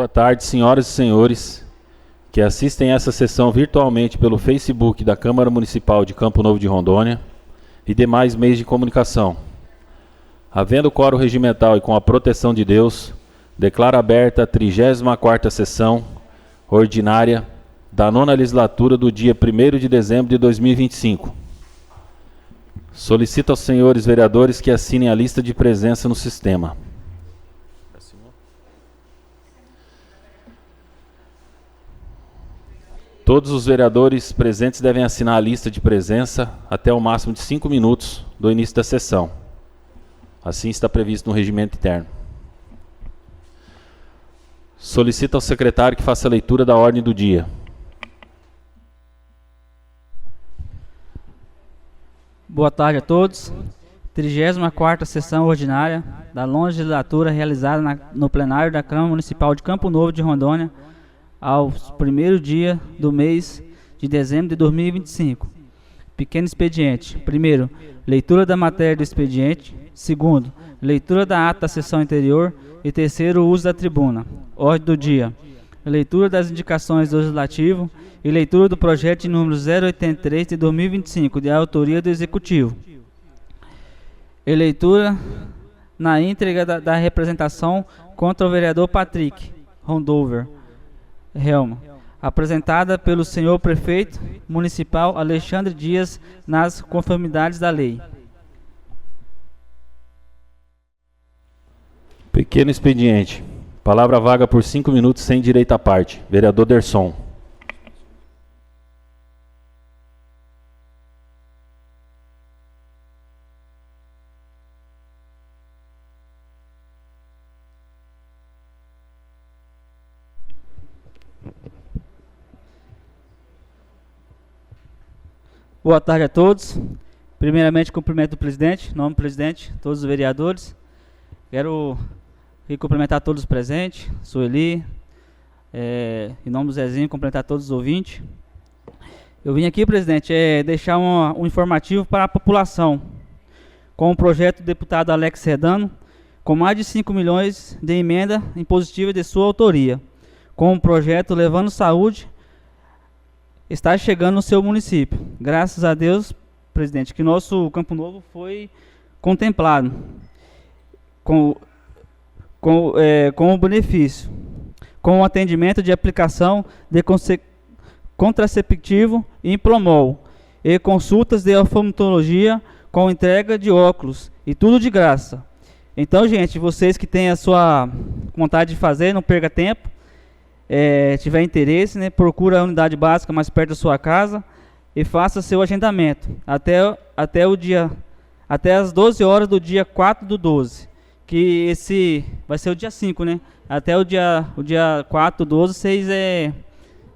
Boa tarde, senhoras e senhores que assistem essa sessão virtualmente pelo Facebook da Câmara Municipal de Campo Novo de Rondônia e demais meios de comunicação. Havendo quórum regimental e com a proteção de Deus, declaro aberta a 34ª sessão ordinária da 9ª legislatura do dia 1º de dezembro de 2025. Solicito aos senhores vereadores que assinem a lista de presença no sistema. Todos os vereadores presentes devem assinar a lista de presença até o máximo de 5 minutos do início da sessão. Assim está previsto no regimento interno. Solicito ao secretário que faça a leitura da ordem do dia. Boa tarde a todos. 34ª sessão ordinária da 9ª legislatura realizada no plenário da Câmara Municipal de Campo Novo de Rondônia, ao primeiro dia do mês de dezembro de 2025. Pequeno expediente. Primeiro, leitura da matéria do expediente. Segundo, leitura da ata da sessão anterior. E terceiro, uso da tribuna. Ordem do dia. Leitura das indicações do Legislativo e leitura do projeto de número 083 de 2025, de autoria do Executivo. E leitura na íntegra da representação contra o vereador Patrick Rondover Helma, apresentada pelo senhor prefeito municipal Alexandre Dias, nas conformidades da lei. Pequeno expediente. Palavra vaga por 5 minutos sem direito à parte. Vereador Derson. Boa tarde a todos. Primeiramente, cumprimento o presidente, em nome do presidente, todos os vereadores. Quero cumprimentar todos os presentes, Sueli, em nome do Zezinho, cumprimentar todos os ouvintes. Eu vim aqui, presidente, deixar um informativo para a população, com o projeto do deputado Alex Sedano, com mais de 5 milhões de emenda impositiva de sua autoria, com o projeto Levando Saúde, está chegando no seu município. Graças a Deus, presidente, que nosso Campo Novo foi contemplado com o benefício, com o atendimento de aplicação de contraceptivo e Implomol, e consultas de oftalmologia com entrega de óculos, e tudo de graça. Então, gente, vocês que têm a sua vontade de fazer, não perca tempo, tiver interesse, né, procura a unidade básica mais perto da sua casa e faça seu agendamento até as 12 horas do dia 4/12, que esse vai ser o dia 5, né? Até o dia 4/12 vocês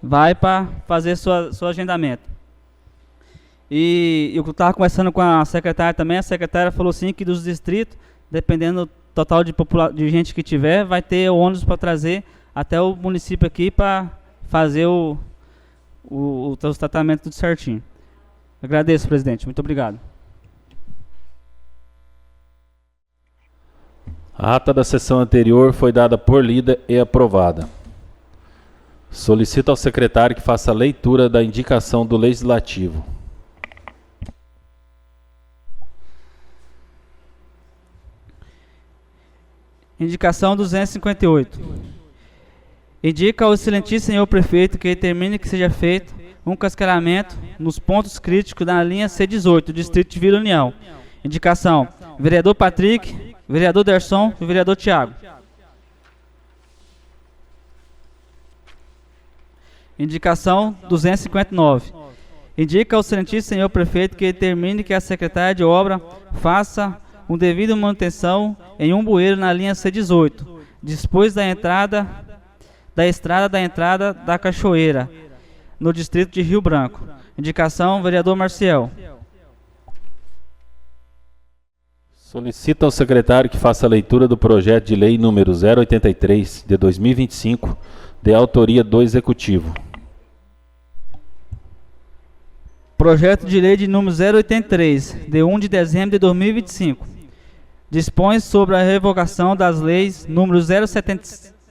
vai para fazer seu agendamento. E eu estava conversando com a secretária também, a secretária falou assim que dos distritos, dependendo do total de gente que tiver, vai ter ônibus para trazer até o município aqui para fazer o tratamento tudo certinho. Agradeço, presidente. Muito obrigado. A ata da sessão anterior foi dada por lida e aprovada. Solicito ao secretário que faça a leitura da indicação do Legislativo. Indicação 258. Indica ao excelentíssimo senhor prefeito que determine que seja feito um cascalhamento nos pontos críticos da linha C18, do distrito de Vila União. Indicação: vereador Patrick, vereador Derson e vereador Tiago. Indicação 259. Indica ao excelentíssimo senhor prefeito que determine que a secretária de obra faça um devido manutenção em um bueiro na linha C18, depois da estrada da entrada da Cachoeira, no distrito de Rio Branco. Indicação, vereador Marcial. Solicito ao secretário que faça a leitura do projeto de lei número 083 de 2025, de autoria do Executivo. Projeto de lei de número 083, de 1 de dezembro de 2025. Dispõe sobre a revogação das leis número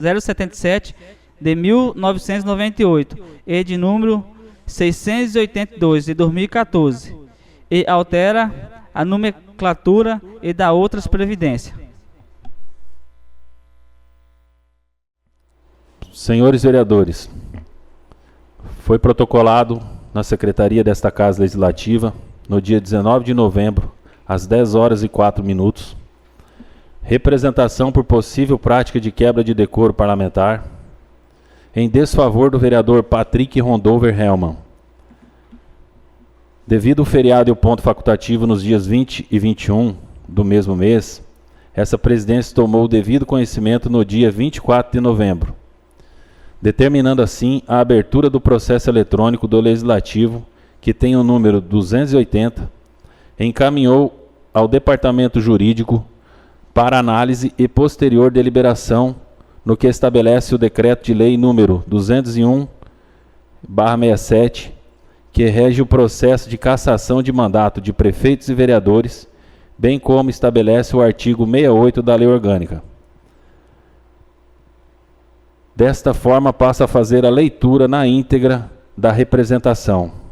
077 de 1998 e de número 682 de 2014 e altera a nomenclatura e da outras previdências. Senhores vereadores, foi protocolado na Secretaria desta Casa Legislativa, no dia 19 de novembro, às 10 horas e 4 minutos, representação por possível prática de quebra de decoro parlamentar, em desfavor do vereador Patrick Rondover Hellmann. Devido ao feriado e o ponto facultativo nos dias 20 e 21 do mesmo mês, essa presidência tomou o devido conhecimento no dia 24 de novembro, determinando assim a abertura do processo eletrônico do Legislativo, que tem o número 280, encaminhou ao Departamento Jurídico para análise e posterior deliberação no que estabelece o Decreto de Lei número 201/67, que rege o processo de cassação de mandato de prefeitos e vereadores, bem como estabelece o artigo 68 da Lei Orgânica. Desta forma, passo a fazer a leitura na íntegra da representação.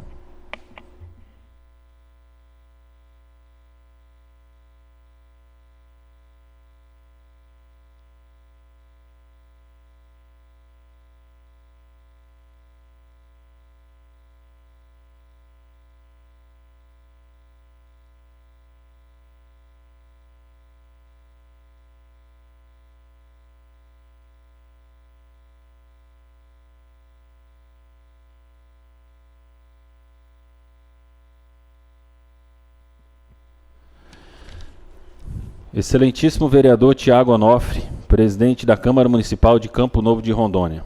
Excelentíssimo vereador Tiago Onofre, presidente da Câmara Municipal de Campo Novo de Rondônia.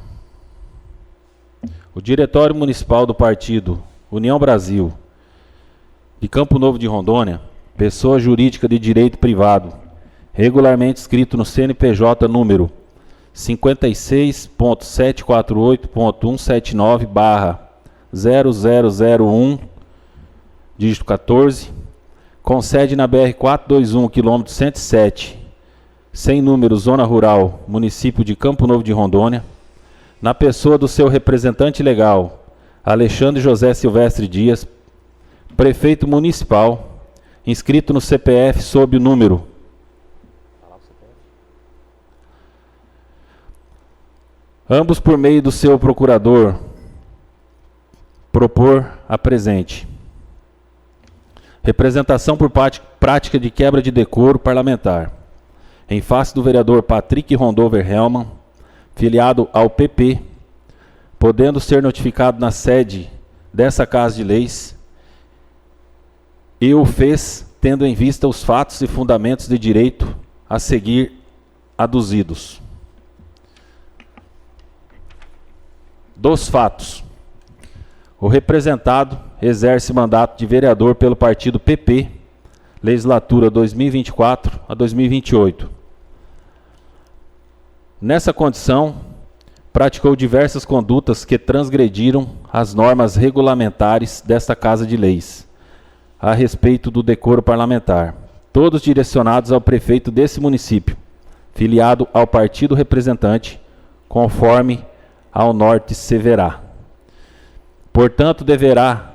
O Diretório Municipal do Partido União Brasil de Campo Novo de Rondônia, pessoa jurídica de direito privado, regularmente inscrito no CNPJ número 56.748.179/0001, dígito 14, com sede na BR-421, quilômetro 107, sem número, Zona Rural, município de Campo Novo de Rondônia, na pessoa do seu representante legal, Alexandre José Silvestre Dias, prefeito municipal, inscrito no CPF sob o número ambos por meio do seu procurador, propor a presente. Representação por prática de quebra de decoro parlamentar. Em face do vereador Patrick Rondover Hellmann, filiado ao PP, podendo ser notificado na sede dessa Casa de Leis, e o fez tendo em vista os fatos e fundamentos de direito a seguir aduzidos. Dos fatos. O representado exerce mandato de vereador pelo partido PP, legislatura 2024 a 2028. Nessa condição, praticou diversas condutas que transgrediram as normas regulamentares desta Casa de Leis, a respeito do decoro parlamentar, todos direcionados ao prefeito desse município, filiado ao partido representante, conforme ao norte se verá. Portanto, deverá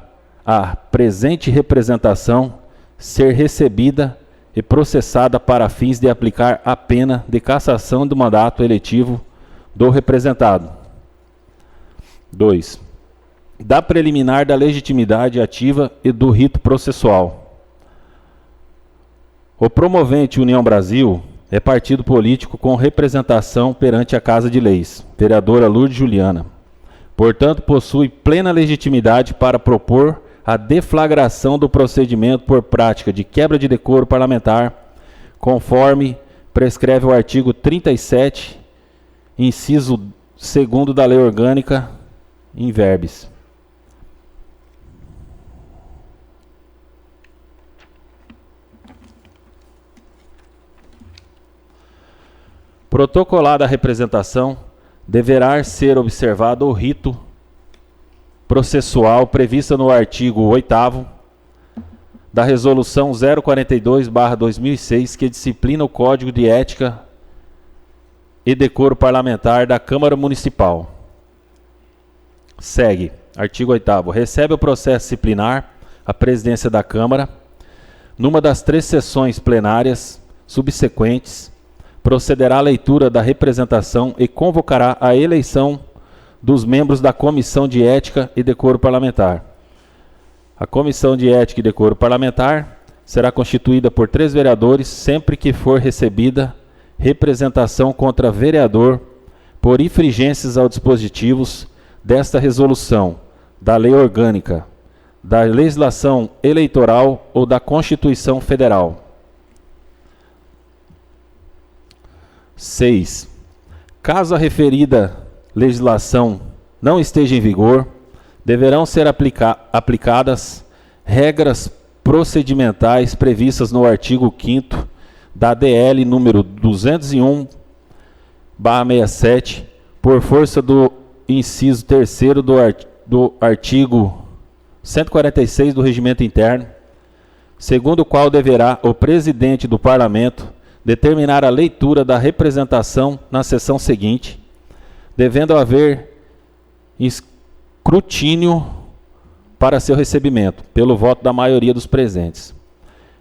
a presente representação ser recebida e processada para fins de aplicar a pena de cassação do mandato eletivo do representado. 2. Da preliminar da legitimidade ativa e do rito processual. O promovente União Brasil é partido político com representação perante a Casa de Leis, vereadora Lourdes Juliana. Portanto, possui plena legitimidade para propor a deflagração do procedimento por prática de quebra de decoro parlamentar, conforme prescreve o artigo 37, inciso 2º da Lei Orgânica, in verbis. Protocolada a representação, deverá ser observado o rito processual prevista no artigo 8º da Resolução 042/2006, que disciplina o Código de Ética e decoro parlamentar da Câmara Municipal. Segue. Artigo 8º. Recebe o processo disciplinar a presidência da Câmara. Numa das 3 sessões plenárias subsequentes, procederá à leitura da representação e convocará a eleição dos membros da Comissão de Ética e Decoro Parlamentar. A Comissão de Ética e Decoro Parlamentar será constituída por 3 vereadores sempre que for recebida representação contra vereador por infringências aos dispositivos desta resolução, da lei orgânica, da legislação eleitoral ou da Constituição Federal. 6. Caso a referida legislação não esteja em vigor, deverão ser aplicadas regras procedimentais previstas no artigo 5º da DL número 201/67, por força do inciso 3º do artigo 146 do Regimento Interno, segundo o qual deverá o presidente do Parlamento determinar a leitura da representação na sessão seguinte, devendo haver escrutínio para seu recebimento, pelo voto da maioria dos presentes.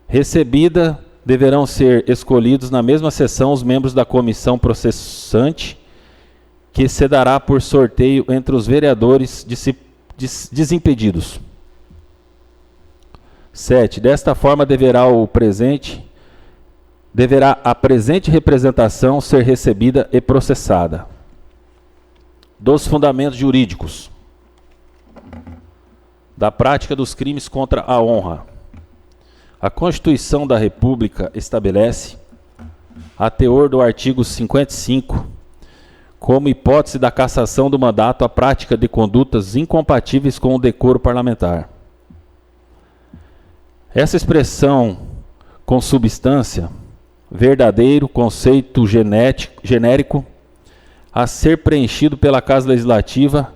Recebida, deverão ser escolhidos na mesma sessão os membros da comissão processante, que se dará por sorteio entre os vereadores desimpedidos. 7. Desta forma, deverá a presente representação ser recebida e processada. Dos fundamentos jurídicos da prática dos crimes contra a honra. A Constituição da República estabelece, a teor do artigo 55, como hipótese da cassação do mandato, a prática de condutas incompatíveis com o decoro parlamentar. Essa expressão consubstância, verdadeiro conceito genérico, a ser preenchido pela Casa Legislativa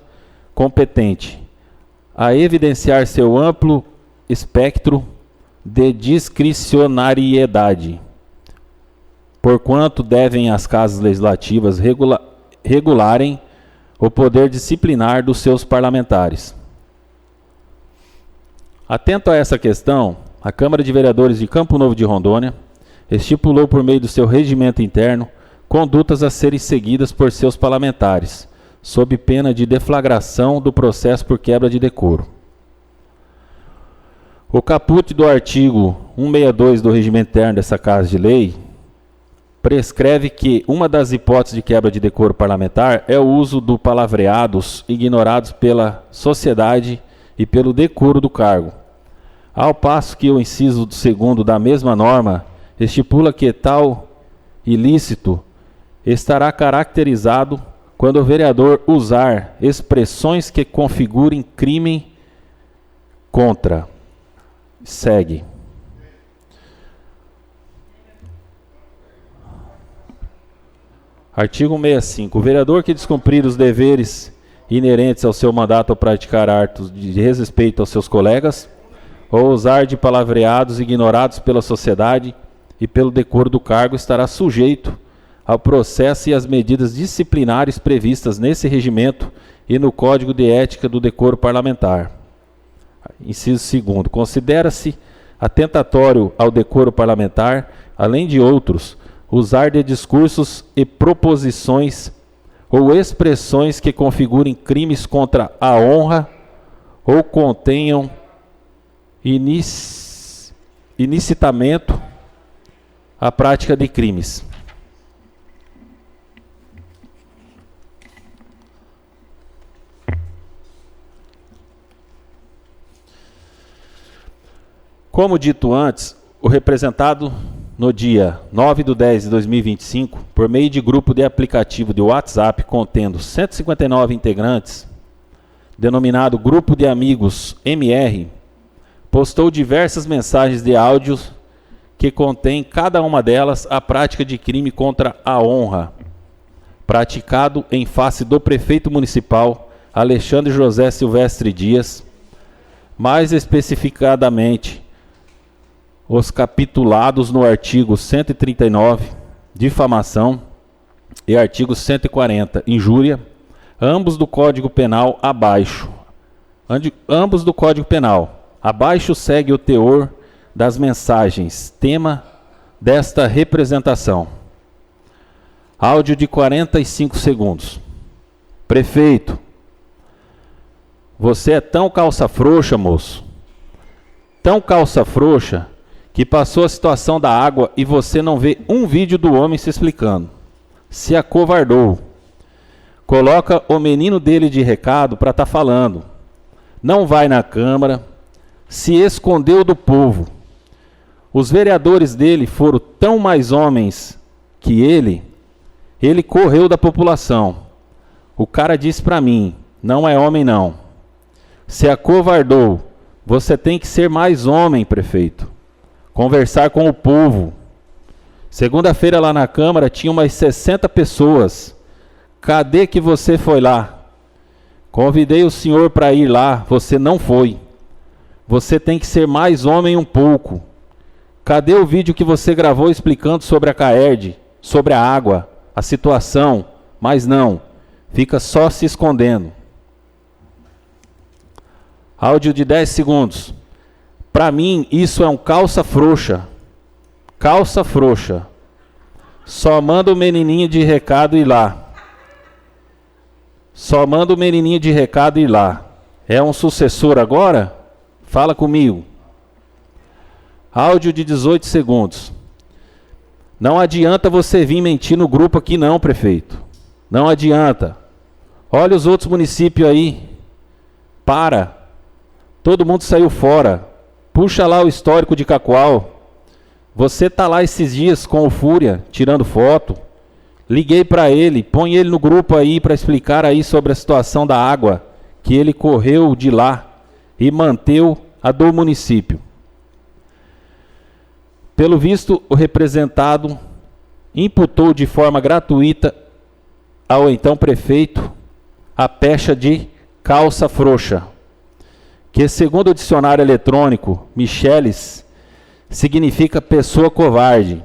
competente, a evidenciar seu amplo espectro de discricionariedade, porquanto devem as Casas Legislativas regularem o poder disciplinar dos seus parlamentares. Atento a essa questão, a Câmara de Vereadores de Campo Novo de Rondônia estipulou por meio do seu regimento interno condutas a serem seguidas por seus parlamentares, sob pena de deflagração do processo por quebra de decoro. O caput do artigo 162 do regimento interno dessa Casa de Lei prescreve que uma das hipóteses de quebra de decoro parlamentar é o uso do palavreados ignorados pela sociedade e pelo decoro do cargo, ao passo que o inciso 2º da mesma norma estipula que tal ilícito estará caracterizado quando o vereador usar expressões que configurem crime contra. Segue. Artigo 165. O vereador que descumprir os deveres inerentes ao seu mandato ou praticar atos de desrespeito aos seus colegas, ou usar de palavreados ignorados pela sociedade e pelo decoro do cargo, estará sujeito ao processo e às medidas disciplinares previstas nesse regimento e no Código de Ética do Decoro Parlamentar. Inciso 2º. Considera-se atentatório ao decoro parlamentar, além de outros, usar de discursos e proposições ou expressões que configurem crimes contra a honra ou contenham incitamento à prática de crimes. Como dito antes, o representado no dia 9/10/2025, por meio de grupo de aplicativo de WhatsApp contendo 159 integrantes, denominado Grupo de Amigos MR, postou diversas mensagens de áudios que contém cada uma delas a prática de crime contra a honra, praticado em face do prefeito municipal Alexandre José Silvestre Dias, mais especificadamente os capitulados no artigo 139, difamação, e artigo 140, injúria, ambos do Código Penal abaixo. Ambos do Código Penal. Abaixo segue o teor das mensagens, tema desta representação. Áudio de 45 segundos. Prefeito, você é tão calça frouxa, moço, tão calça frouxa, que passou a situação da água e você não vê um vídeo do homem se explicando. Se acovardou. Coloca o menino dele de recado para estar falando. Não vai na Câmara, se escondeu do povo. Os vereadores dele foram tão mais homens que ele correu da população. O cara disse para mim, não é homem não. Se acovardou, você tem que ser mais homem, prefeito. Conversar com o povo. Segunda-feira lá na Câmara tinha umas 60 pessoas. Cadê que você foi lá? Convidei o senhor para ir lá, você não foi. Você tem que ser mais homem um pouco. Cadê o vídeo que você gravou explicando sobre a CAERD, sobre a água, a situação? Mas não, fica só se escondendo. Áudio de 10 segundos. Para mim, isso é um calça frouxa. Calça frouxa. Só manda o menininho de recado ir lá. Só manda o menininho de recado ir lá. É um sucessor agora? Fala comigo. Áudio de 18 segundos. Não adianta você vir mentir no grupo aqui não, prefeito. Não adianta. Olha os outros municípios aí. Para. Todo mundo saiu fora. Puxa lá o histórico de Cacoal. Você tá lá esses dias com o Fúria, tirando foto. Liguei para ele, põe ele no grupo aí para explicar aí sobre a situação da água, que ele correu de lá e manteve a do município. Pelo visto, o representado imputou de forma gratuita ao então prefeito a pecha de calça frouxa, que segundo o dicionário eletrônico Michelis, significa pessoa covarde,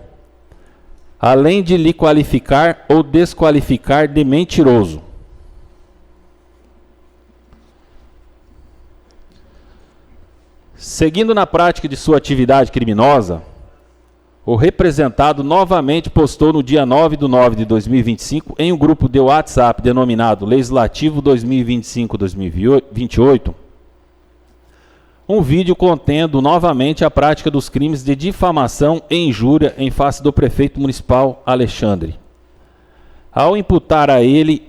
além de lhe qualificar ou desqualificar de mentiroso. Seguindo na prática de sua atividade criminosa, o representado novamente postou no dia 9/9/2025 em um grupo de WhatsApp denominado Legislativo 2025-2028, um vídeo contendo novamente a prática dos crimes de difamação e injúria em face do prefeito municipal Alexandre. Ao imputar a ele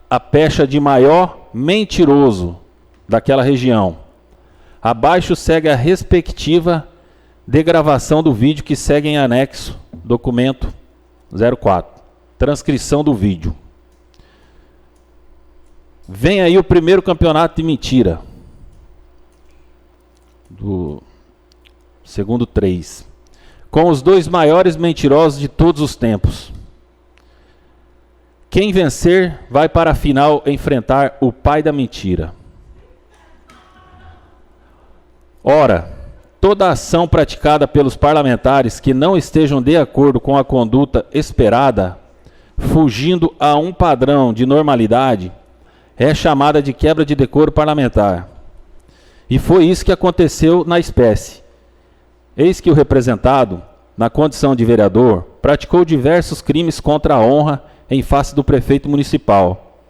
a pecha de maior mentiroso daquela região, abaixo segue a respectiva degravação do vídeo que segue em anexo, documento 04, transcrição do vídeo. Vem aí o primeiro campeonato de mentira, do segundo 3, com os dois maiores mentirosos de todos os tempos. Quem vencer vai para a final enfrentar o pai da mentira. Ora, toda ação praticada pelos parlamentares que não estejam de acordo com a conduta esperada, fugindo a um padrão de normalidade, é chamada de quebra de decoro parlamentar. E foi isso que aconteceu na espécie. Eis que o representado, na condição de vereador, praticou diversos crimes contra a honra em face do prefeito municipal,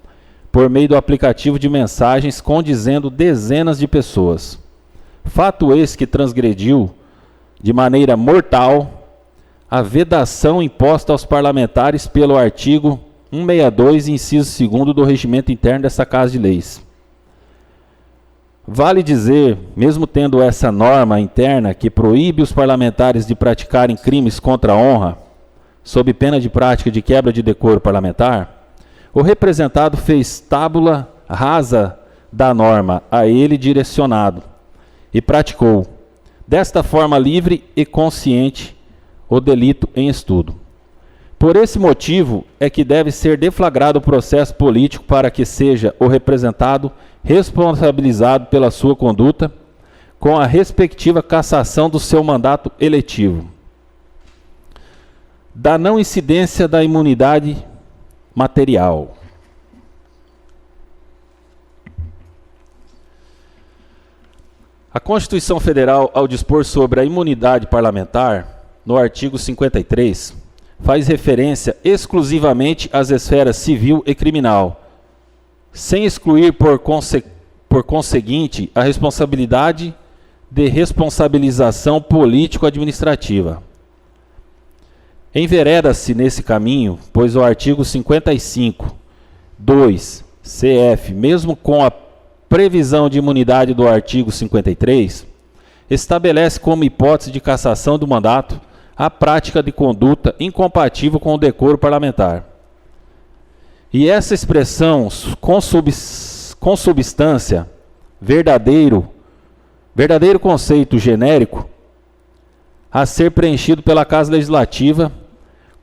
por meio do aplicativo de mensagens condizendo dezenas de pessoas. Fato esse que transgrediu, de maneira mortal, a vedação imposta aos parlamentares pelo artigo 162, inciso 2º do Regimento Interno dessa Casa de Leis. Vale dizer, mesmo tendo essa norma interna que proíbe os parlamentares de praticarem crimes contra a honra, sob pena de prática de quebra de decoro parlamentar, o representado fez tábula rasa da norma a ele direcionado e praticou, desta forma livre e consciente, o delito em estudo. Por esse motivo é que deve ser deflagrado o processo político para que seja o representado responsabilizado pela sua conduta, com a respectiva cassação do seu mandato eletivo. da não incidência da imunidade material. A Constituição Federal, ao dispor sobre a imunidade parlamentar, no artigo 53, faz referência exclusivamente às esferas civil e criminal, sem excluir por conseguinte a responsabilidade de responsabilização político-administrativa. Envereda-se nesse caminho, pois o artigo 55, 2, CF, mesmo com a previsão de imunidade do artigo 53, estabelece como hipótese de cassação do mandato a prática de conduta incompatível com o decoro parlamentar. E essa expressão com substância, verdadeiro conceito genérico, a ser preenchido pela Casa Legislativa,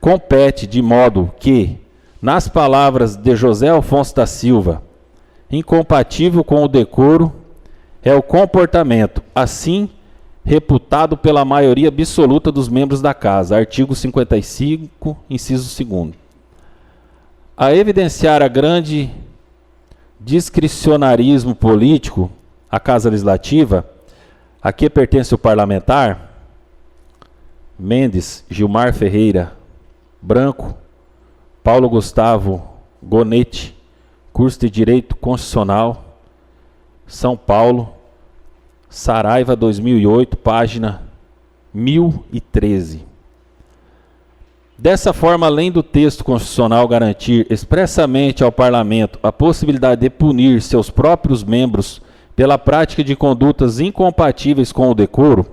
compete de modo que, nas palavras de José Alfonso da Silva, incompatível com o decoro é o comportamento, assim reputado pela maioria absoluta dos membros da Casa, artigo 55, inciso 2º. A evidenciar a grande discricionarismo político, a Casa Legislativa, a que pertence o parlamentar, Mendes, Gilmar Ferreira, Branco, Paulo Gustavo Gonetti, curso de Direito Constitucional, São Paulo, Saraiva 2008, página 1013. Dessa forma, além do texto constitucional garantir expressamente ao Parlamento a possibilidade de punir seus próprios membros pela prática de condutas incompatíveis com o decoro,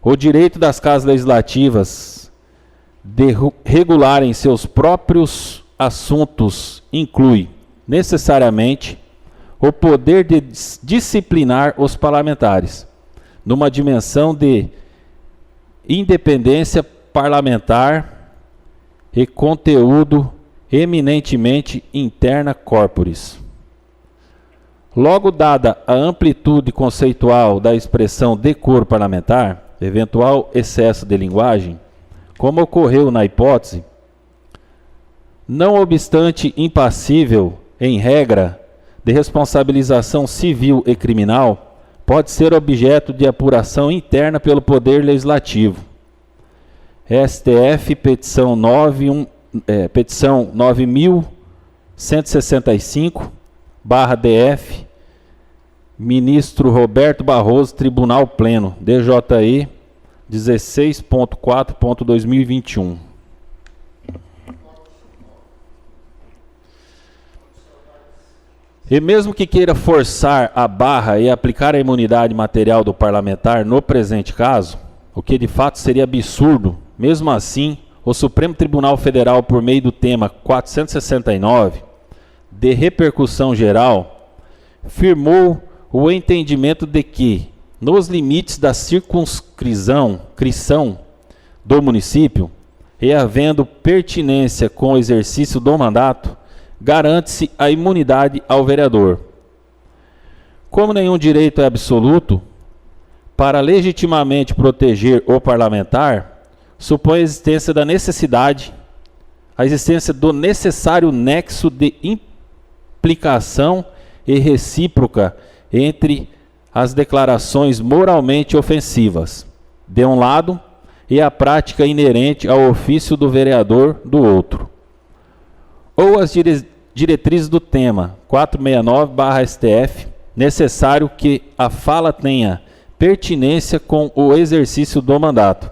o direito das casas legislativas de regularem seus próprios assuntos inclui, necessariamente, o poder de disciplinar os parlamentares, numa dimensão de independência parlamentar e conteúdo eminentemente interna corporis. Logo, dada a amplitude conceitual da expressão decoro parlamentar, eventual excesso de linguagem, como ocorreu na hipótese, não obstante impassível, em regra, de responsabilização civil e criminal, pode ser objeto de apuração interna pelo Poder Legislativo. STF, petição 9165/DF, Ministro Roberto Barroso, Tribunal Pleno, DJE 16.4.2021. E mesmo que queira forçar a barra e aplicar a imunidade material do parlamentar no presente caso, o que de fato seria absurdo, mesmo assim, o Supremo Tribunal Federal, por meio do tema 469, de repercussão geral, firmou o entendimento de que, nos limites da circunscrição do município, e havendo pertinência com o exercício do mandato, garante-se a imunidade ao vereador. Como nenhum direito é absoluto, para legitimamente proteger o parlamentar, supõe a existência do necessário nexo de implicação e recíproca entre as declarações moralmente ofensivas, de um lado, e a prática inerente ao ofício do vereador, do outro. Ou as diretrizes do tema 469/STF, necessário que a fala tenha pertinência com o exercício do mandato,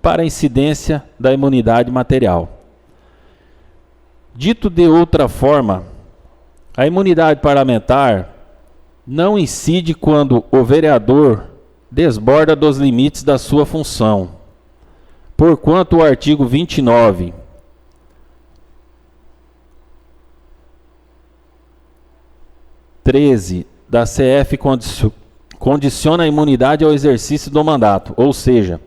para a incidência da imunidade material. Dito de outra forma, a imunidade parlamentar não incide quando o vereador desborda dos limites da sua função, porquanto o artigo 29 13 da CF condiciona a imunidade ao exercício do mandato, ou seja,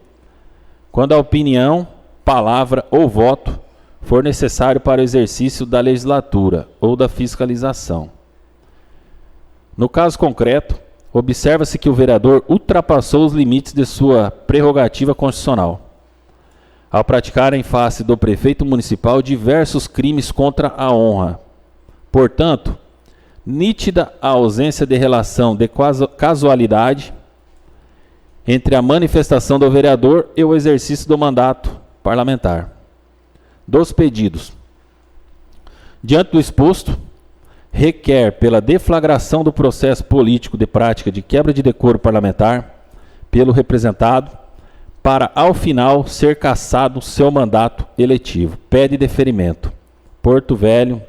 quando a opinião, palavra ou voto for necessário para o exercício da legislatura ou da fiscalização. No caso concreto, observa-se que o vereador ultrapassou os limites de sua prerrogativa constitucional. ao praticar em face do prefeito municipal diversos crimes contra a honra. Portanto, nítida a ausência de relação de casualidade entre a manifestação do vereador e o exercício do mandato parlamentar. Dos pedidos. Diante do exposto, requer pela deflagração do processo político de prática de quebra de decoro parlamentar pelo representado, para ao final ser cassado seu mandato eletivo. Pede deferimento. Porto Velho,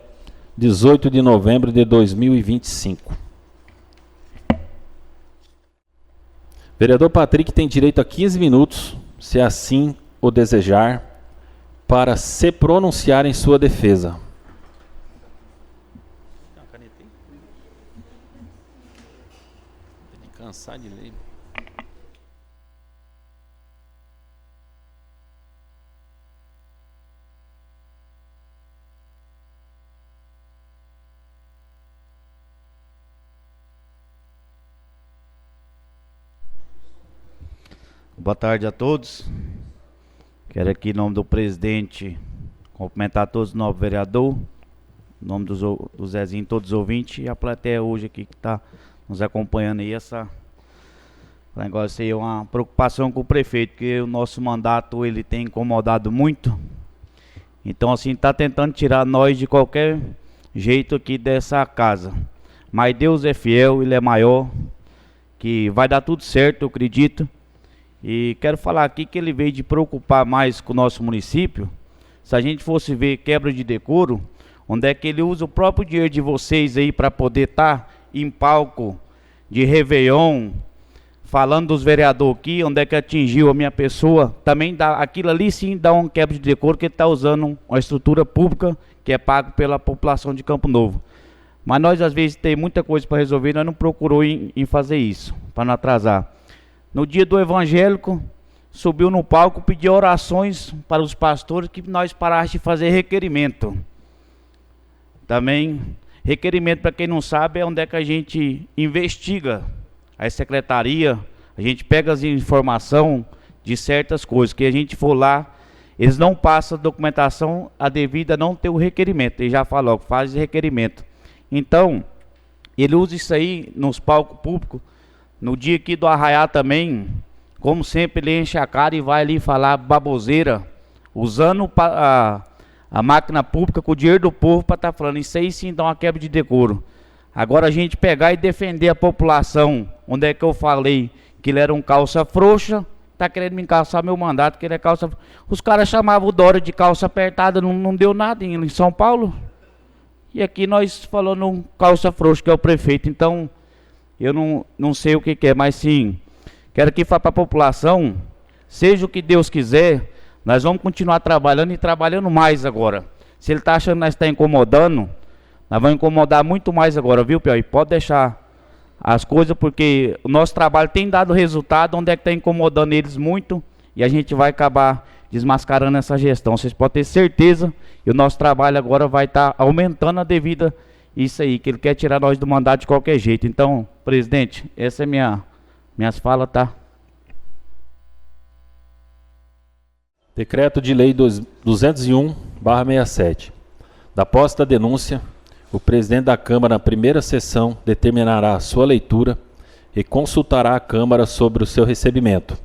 18 de novembro de 2025. Vereador Patrick tem direito a 15 minutos, se assim o desejar, para se pronunciar em sua defesa. Cansar de ler. Boa tarde a todos. Quero aqui, em nome do presidente, cumprimentar todos os novos vereadores, em nome do Zezinho, todos os ouvintes e a plateia hoje aqui que está nos acompanhando aí. Essa negócio aí é uma preocupação com o prefeito, porque o nosso mandato ele tem incomodado muito. Então assim, está tentando tirar nós de qualquer jeito aqui dessa casa. Mas Deus é fiel, Ele é maior, que vai dar tudo certo, eu acredito. E quero falar aqui que ele veio de preocupar mais com o nosso município. Se a gente fosse ver quebra de decoro, onde é que ele usa o próprio dinheiro de vocês aí para poder estar em palco de Réveillon, falando dos vereadores aqui, onde é que atingiu a minha pessoa, também dá, aquilo ali sim dá um quebra de decoro, que ele está usando uma estrutura pública que é pago pela população de Campo Novo. Mas nós às vezes tem muita coisa para resolver, nós não procurou em fazer isso, para não atrasar. No dia do evangélico, subiu no palco, pediu orações para os pastores que nós parássemos de fazer requerimento. Também, requerimento, para quem não sabe, é onde é que a gente investiga a secretaria, a gente pega as informações de certas coisas, que a gente for lá, eles não passam a documentação a devida a não ter o requerimento, ele já falou, faz requerimento. Então, ele usa isso aí nos palcos públicos. No dia aqui do Arraiá também, como sempre, ele enche a cara e vai ali falar baboseira, usando a máquina pública com o dinheiro do povo para estar falando. Isso aí sim dá uma quebra de decoro. Agora a gente pegar e defender a população, onde é que eu falei que ele era um calça frouxa, está querendo me calçar meu mandato, que ele é calça. Os caras chamavam o Dória de calça apertada, não deu nada em São Paulo. E aqui nós falando um calça frouxa, que é o prefeito. Então, eu não sei o que é, mas sim, quero que falar para a população, seja o que Deus quiser, nós vamos continuar trabalhando e trabalhando mais agora. Se ele está achando que nós está incomodando, nós vamos incomodar muito mais agora, viu, Piauí? Pode deixar as coisas, porque o nosso trabalho tem dado resultado, onde é que está incomodando eles muito, e a gente vai acabar desmascarando essa gestão. Vocês podem ter certeza que o nosso trabalho agora vai estar aumentando a devida isso aí, que ele quer tirar nós do mandato de qualquer jeito. Então, presidente, essa é minhas falas, tá? Decreto de Lei 201/67. Da posse da denúncia, o presidente da Câmara, na primeira sessão, determinará a sua leitura e consultará a Câmara sobre o seu recebimento.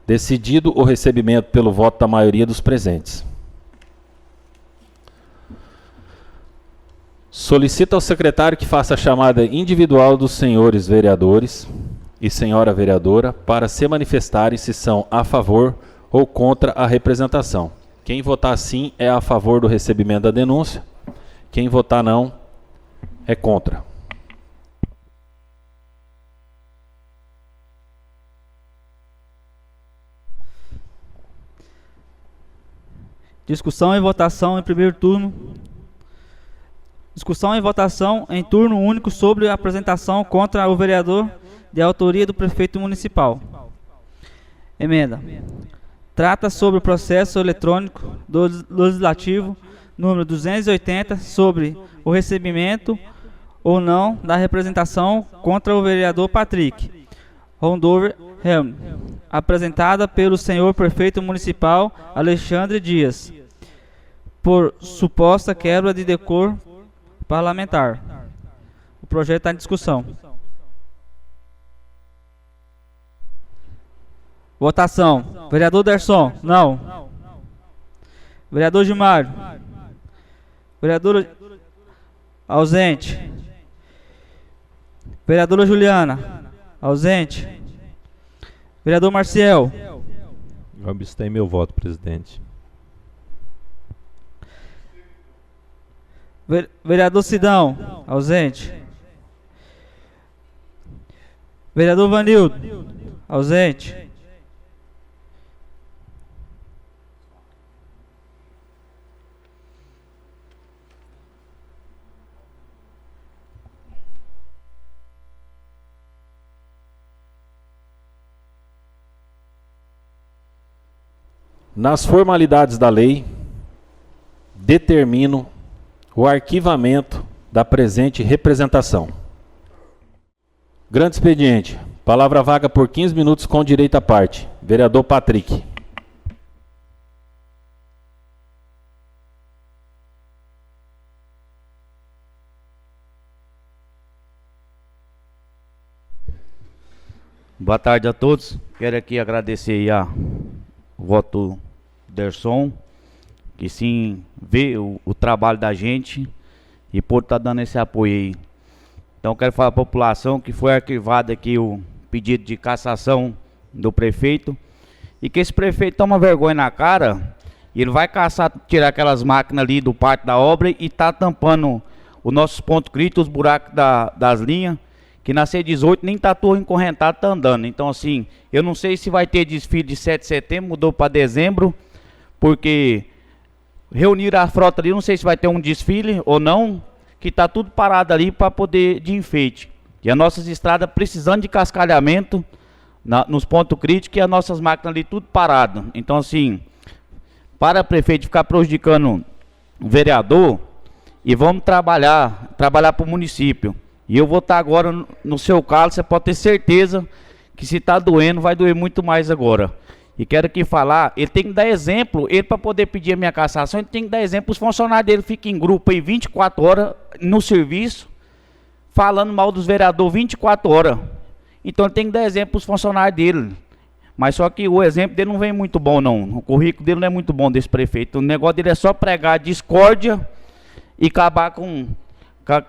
Decidido o recebimento pelo voto da maioria dos presentes. Solicita ao secretário que faça a chamada individual dos senhores vereadores e senhora vereadora para se manifestarem se são a favor ou contra a representação. Quem votar sim é a favor do recebimento da denúncia. Quem votar não é contra. Discussão e votação em primeiro turno. Discussão e votação em turno único sobre a apresentação contra o vereador de autoria do prefeito municipal. Emenda. Trata sobre o processo eletrônico do Legislativo número 280 sobre o recebimento ou não da representação contra o vereador Patrick Rondover Helm, apresentada pelo senhor prefeito municipal Alexandre Dias, por suposta quebra de decoro parlamentar. O projeto está em discussão. Votação. Vereador Derson, não. Vereador Gilmário. Vereadora ausente. Vereadora Juliana, ausente. Vereador Marciel. Eu abstenho meu voto, presidente. Vereador Sidão, ausente. Vereador Vanildo, ausente. Nas formalidades da lei, determino o arquivamento da presente representação. Grande expediente. Palavra vaga por 15 minutos com direito à parte. Vereador Patrick. Boa tarde a todos. Quero aqui agradecer aí o voto Derson, que sim vê o trabalho da gente e por estar dando esse apoio aí. Então quero falar à população que foi arquivado aqui o pedido de cassação do prefeito e que esse prefeito toma vergonha na cara e ele vai caçar, tirar aquelas máquinas ali do pátio da obra e tá tampando os nossos pontos críticos, os buracos das linhas, que na C18 nem tatu encorrentado tá andando. Então assim, eu não sei se vai ter desfile de 7 de setembro, mudou para dezembro, porque reuniram a frota ali, não sei se vai ter um desfile ou não, que tá tudo parado ali para poder de enfeite. E as nossas estradas precisando de cascalhamento nos pontos críticos e as nossas máquinas ali tudo parado. Então assim, para o prefeito ficar prejudicando o vereador, e vamos trabalhar para o município. E eu vou estar agora no seu calo, você pode ter certeza que se está doendo, vai doer muito mais agora. E quero aqui falar, ele tem que dar exemplo, ele para poder pedir a minha cassação, ele tem que dar exemplo, os funcionários dele ficam em grupo aí 24 horas no serviço, falando mal dos vereadores 24 horas. Então ele tem que dar exemplo para os funcionários dele. Mas só que o exemplo dele não vem muito bom não, o currículo dele não é muito bom desse prefeito. O negócio dele é só pregar discórdia e acabar com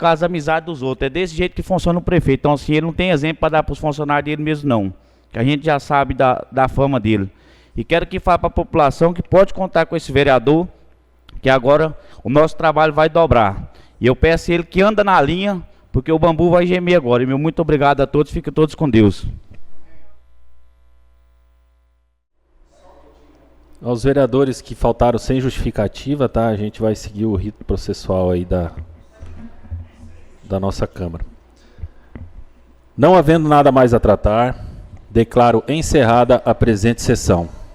as amizades dos outros. É desse jeito que funciona o prefeito. Então assim, ele não tem exemplo para dar para os funcionários dele mesmo não. Que a gente já sabe da fama dele. E quero que fale para a população que pode contar com esse vereador, que agora o nosso trabalho vai dobrar. E eu peço a ele que anda na linha, porque o bambu vai gemer agora. E meu muito obrigado a todos, fiquem todos com Deus. Aos vereadores que faltaram sem justificativa, tá? A gente vai seguir o rito processual aí da nossa Câmara. Não havendo nada mais a tratar, declaro encerrada a presente sessão.